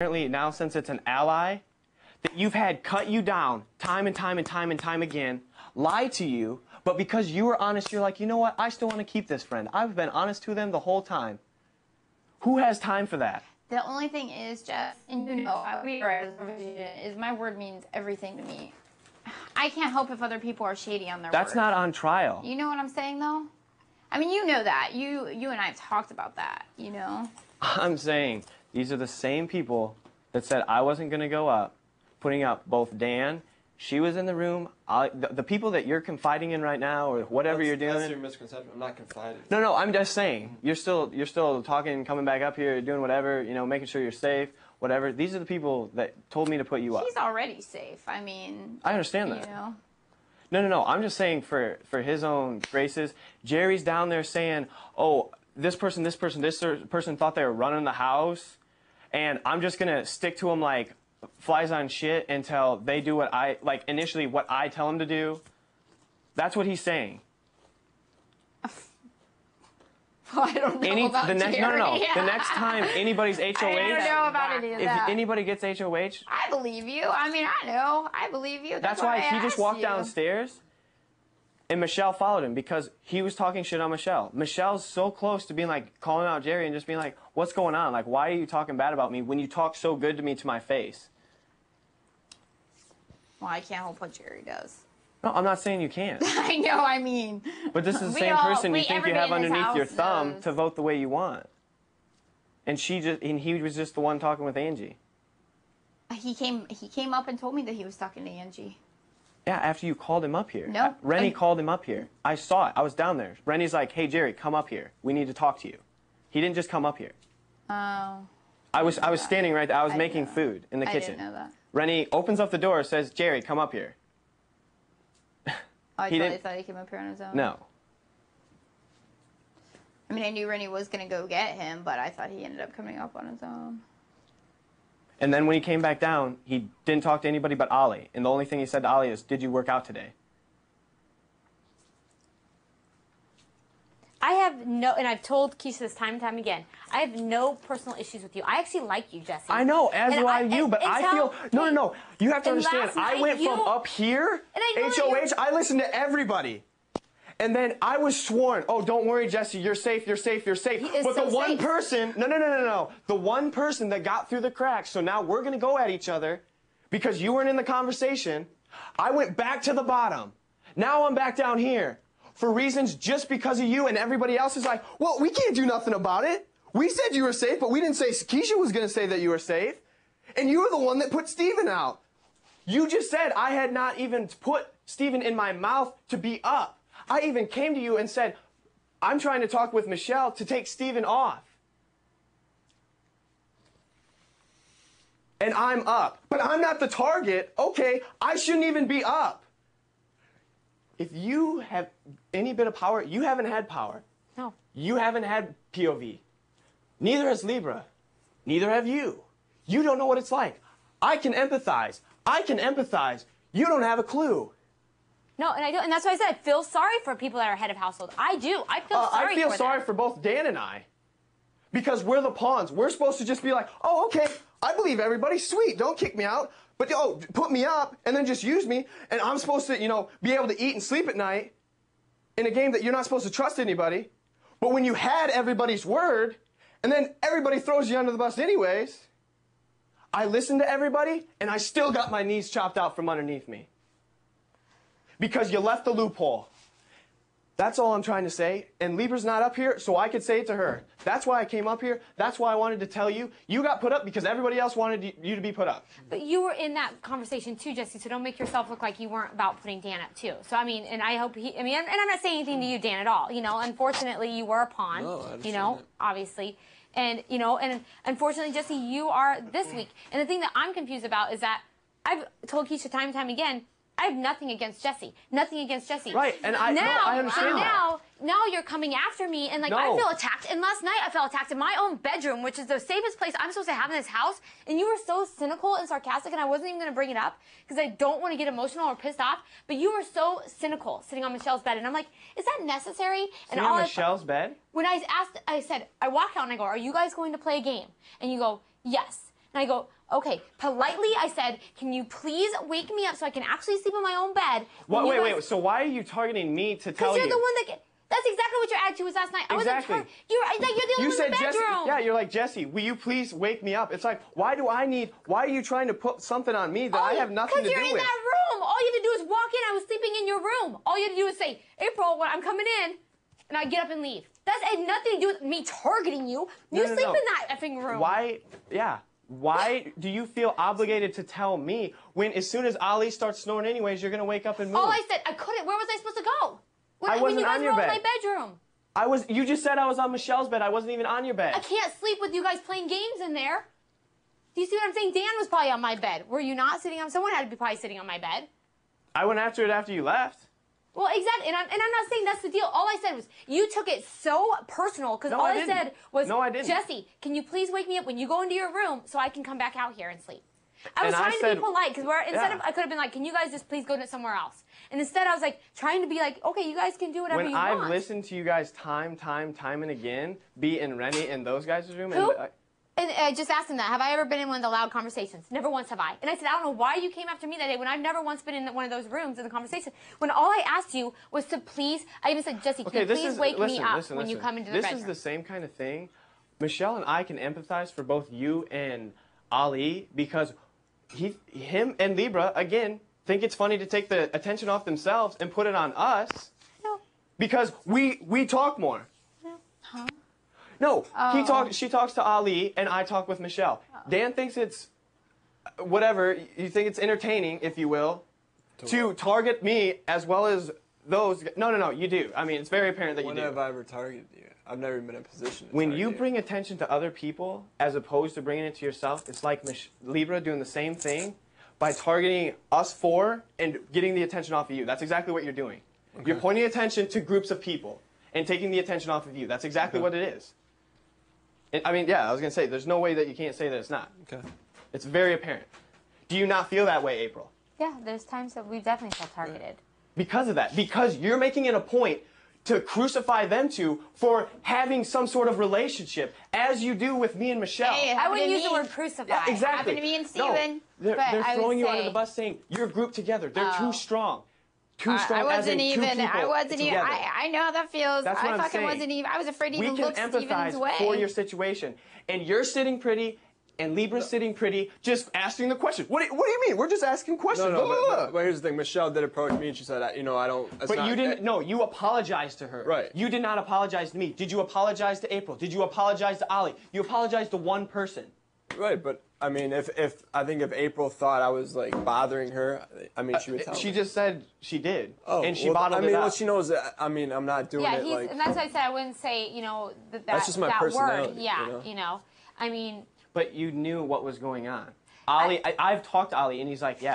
Apparently now, since it's an ally, that you've had cut you down time and time and time and time again, lie to you, but because you were honest, you're like, you know what, I still want to keep this friend. I've been honest to them the whole time. Who has time for that? The only thing is, Jeff, and you know, is my word means everything to me. I can't help if other people are shady on their That's word. not on trial. You know what I'm saying, though? I mean, you know that. You and I have talked about that, you know? I'm saying these are the same people that said I wasn't going to go up, putting up both Dan, she was in the room, the people that you're confiding in right now or whatever you're doing. That's your misconception. I'm not confiding. No, I'm just saying. You're still talking, coming back up here, doing whatever, you know, making sure you're safe, whatever. These are the people that told me to put you up. He's already safe. I mean, I understand that. You know. No. I'm just saying for his own graces, Jerry's down there saying, oh, this person thought they were running the house, and I'm just going to stick to them like flies on shit until they do what initially what I tell them to do. That's what he's saying. Well, I don't know about Jerry. No. Yeah. The next time anybody's HOH, I don't know about any of that. If anybody gets HOH, I believe you. I mean, I know. I believe you. That's why he just walked downstairs, and Michelle followed him because he was talking shit on Michelle. Michelle's so close to being like calling out Jerry and just being like, "What's going on? Like, why are you talking bad about me when you talk so good to me to my face?" Well, I can't help what Jerry does. No, I'm not saying you can't. I know, I mean. But this is the same person you think you have underneath your thumb to vote the way you want. And he was just the one talking with Angie. He came up and told me that he was talking to Angie. Yeah, after you called him up here. No. Rennie called him up here. I saw it. I was down there. Rennie's like, "Hey, Jerry, come up here. We need to talk to you." He didn't just come up here. Oh. I was standing right there. I was making food in the kitchen. I didn't know that. Rennie opens up the door, says, "Jerry, come up here." Oh, I thought he came up here on his own? No. I mean, I knew Rennie was going to go get him, but I thought he ended up coming up on his own. And then when he came back down, he didn't talk to anybody but Ollie. And the only thing he said to Ollie is, "Did you work out today?" I have no, and I've told Keisha this time and time again, I have no personal issues with you. I actually like you, Jessie. I know, as do I you, but I feel, no. You have to understand, I went from up here, HOH, I listened to everybody. And then I was sworn, "Oh, don't worry, Jessie, you're safe, you're safe, you're safe." But the one person, no. The one person that got through the cracks, so now we're going to go at each other because you weren't in the conversation. I went back to the bottom. Now I'm back down here for reasons just because of you, and everybody else is like, "Well, we can't do nothing about it. We said you were safe, but we didn't say Keisha was going to say that you were safe. And you were the one that put Steven out. You just said I had not even put Steven in my mouth to be up. I even came to you and said, I'm trying to talk with Michelle to take Steven off. And I'm up. But I'm not the target. Okay, I shouldn't even be up. If you have any bit of power, you haven't had power. No. You haven't had POV. Neither has Libra. Neither have you. You don't know what it's like. I can empathize. You don't have a clue. No, and I don't, and that's why I said I feel sorry for people that are head of household. I do. I feel sorry for them. I feel sorry for both Dan and I. Because we're the pawns. We're supposed to just be like, "Oh, okay, I believe everybody. Sweet, don't kick me out. But, put me up and then just use me. And I'm supposed to, be able to eat and sleep at night in a game that you're not supposed to trust anybody. But when you had everybody's word, and then everybody throws you under the bus anyways, I listened to everybody, and I still got my knees chopped out from underneath me. Because you left the loophole. That's all I'm trying to say. And Libra's not up here, so I could say it to her. That's why I came up here. That's why I wanted to tell you. You got put up because everybody else wanted you to be put up. But you were in that conversation too, Jessie, so don't make yourself look like you weren't about putting Dan up too. So, I mean, and I hope and I'm not saying anything to you, Dan, at all. Unfortunately, you were a pawn, obviously. And, and unfortunately, Jessie, you are this week. And the thing that I'm confused about is that I've told Keisha time and time again, I have nothing against Jessie. Nothing against Jessie. Right, and I understand that. Now you're coming after me, and I feel attacked. And last night I felt attacked in my own bedroom, which is the safest place I'm supposed to have in this house. And you were so cynical and sarcastic, and I wasn't even going to bring it up because I don't want to get emotional or pissed off. But you were so cynical sitting on Michelle's bed, and I'm like, is that necessary? Sitting on Michelle's bed? When I said, I walk out and I go, "Are you guys going to play a game?" And you go, "Yes." And I go, okay, politely I said, can you please wake me up so I can actually sleep in my own bed? Wait. So why are you targeting me to tell you? Because you're the one that... That's exactly what your attitude was last night. Exactly. I wasn't you're the only one in the bedroom. Yeah, you're like, Jessie, will you please wake me up? It's like, why are you trying to put something on me that I have nothing to do with? Because you're in that room. All you had to do is walk in. I was sleeping in your room. All you had to do is say, April, when I'm coming in, and I get up and leave. That had nothing to do with me targeting you. You sleep in that effing room. Why do you feel obligated to tell me when as soon as Ali starts snoring anyways, you're going to wake up and move? All I said, I couldn't. Where was I supposed to go? I wasn't on your bed. When you guys were all in my bedroom. You just said I was on Michelle's bed. I wasn't even on your bed. I can't sleep with you guys playing games in there. Do you see what I'm saying? Dan was probably on my bed. Were you not sitting on? Someone had to be probably sitting on my bed. I went after it after you left. Well, exactly. And I'm not saying that's the deal. All I said was, you took it so personal, because all I said was, no, I didn't. Jessie, can you please wake me up when you go into your room so I can come back out here and sleep? I was trying to be polite, because I could have been like, can you guys just please go somewhere else? And instead I was like, trying to be like, okay, you guys can do whatever you want. When I've listened to you guys time and again, be in Rennie and those guys' room. Who? And I just asked him that. Have I ever been in one of the loud conversations? Never once have I. And I said, I don't know why you came after me that day when I've never once been in one of those rooms in the conversation. When all I asked you was to please, I even said, Jessie, can you please wake me up when you come into the bedroom? This is the same kind of thing. Michelle and I can empathize for both you and Ali because him and Libra, again, think it's funny to take the attention off themselves and put it on us. No. Because we talk more. No. Huh? No, she talks to Ali, and I talk with Michelle. Dan thinks it's whatever, you think it's entertaining, if you will, to target me as well as those. No, you do. I mean, it's very apparent that you do. When have I ever targeted you? I've never been in a position to When you bring attention to other people as opposed to bringing it to yourself, it's like Libra doing the same thing by targeting us four and getting the attention off of you. That's exactly what you're doing. Okay. You're pointing attention to groups of people and taking the attention off of you. That's exactly what it is. I mean, yeah, I was going to say, there's no way that you can't say that it's not. Okay. It's very apparent. Do you not feel that way, April? Yeah, there's times that we definitely felt targeted. Because of that. Because you're making it a point to crucify them two for having some sort of relationship, as you do with me and Michelle. Hey, I wouldn't use the word crucify. Yeah, exactly. It happened to me and Steven. No, they're throwing you under the bus saying, you're grouped together. They're too strong. I wasn't even. Together. I know how that feels. That's what I'm saying. Wasn't even. I was afraid to even look Steven's way. We can empathize for your situation, and you're sitting pretty, and Libra's sitting pretty, just asking the question. What do you mean? We're just asking questions. No, but here's the thing. Michelle did approach me, and she said, I don't. But you didn't. No, you apologized to her. Right. You did not apologize to me. Did you apologize to April? Did you apologize to Ali? You apologized to one person. Right, but I mean, if April thought I was like bothering her, I mean, she would tell me. She just said she did, and she bottled it up. Well, she knows that. I mean, I'm not doing it like. And that's why I said I wouldn't say, that's just my personality, word. Yeah, I mean. But you knew what was going on. Ali, I've talked to Ali, and he's like, yeah.